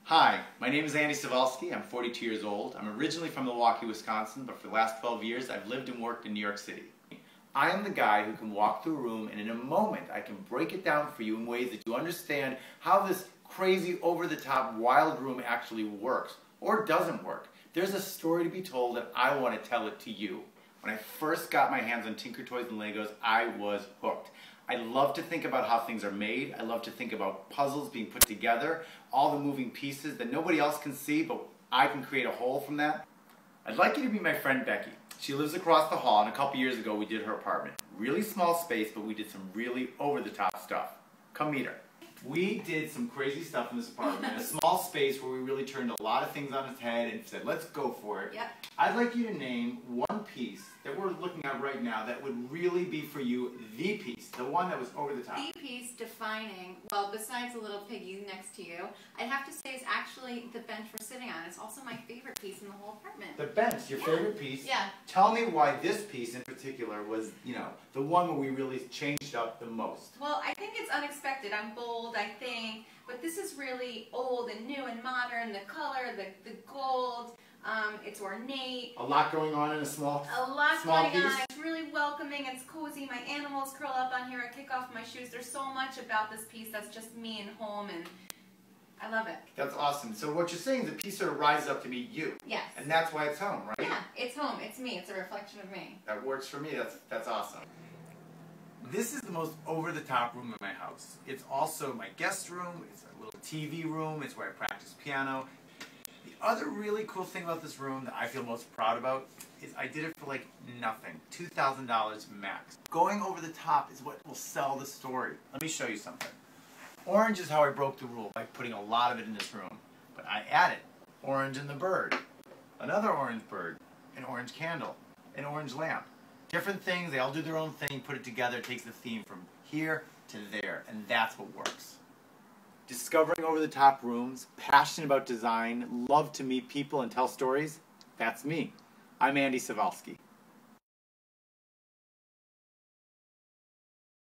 Hi, my name is Andy Suvalsky. I'm 42 years old. I'm originally from Milwaukee, Wisconsin, but for the last 12 years I've lived and worked in New York City. I am the guy who can walk through a room and in a moment I can break it down for you in ways that you understand how this crazy, over-the-top, wild room actually works or doesn't work. There's a story to be told and I want to tell it to you. When I first got my hands on Tinker Toys and Legos, I was hooked. I love to think about how things are made. I love to think about puzzles being put together, all the moving pieces that nobody else can see, but I can create a whole from that. I'd like you to meet my friend Becky. She lives across the hall, and a couple years ago we did her apartment. Really small space, but we did some really over-the-top stuff. Come meet her. We did some crazy stuff in this apartment, in a small space where we really turned a lot of things on its head and said, let's go for it. Yep. I'd like you to name one piece that we're looking at right now that would really be for you the piece, the one that was over the top. The piece defining, well, besides the little piggy next to you, I'd have to say is actually the bench we're sitting on. It's also my favorite piece in the whole apartment. The bench, your favorite piece? Yeah. Tell me why this piece in particular was, the one where we really changed up the most. Well, I think it's unexpected. I'm bold, I think, but this is really old and new and modern. The color, the gold, it's ornate. A lot going on in a small piece? A lot going on. It's really welcoming. It's cozy. My animals curl up on here. I kick off my shoes. There's so much about this piece that's just me and home, and I love it. That's awesome. So what you're saying is the piece sort of rises up to be you. Yes. And that's why it's home, right? Yeah, it's home. It's me. It's a reflection of me. That works for me. That's awesome. This is the most over-the-top room in my house. It's also my guest room. It's a little TV room. It's where I practice piano. The other really cool thing about this room that I feel most proud about is I did it for like nothing. $2,000 max. Going over the top is what will sell the story. Let me show you something. Orange is how I broke the rule, by putting a lot of it in this room. But I added orange in the bird, another orange bird, an orange candle, an orange lamp. Different things, they all do their own thing, put it together, it takes the theme from here to there, and that's what works. Discovering over-the-top rooms, passionate about design, love to meet people and tell stories, that's me. I'm Andy Suvalsky.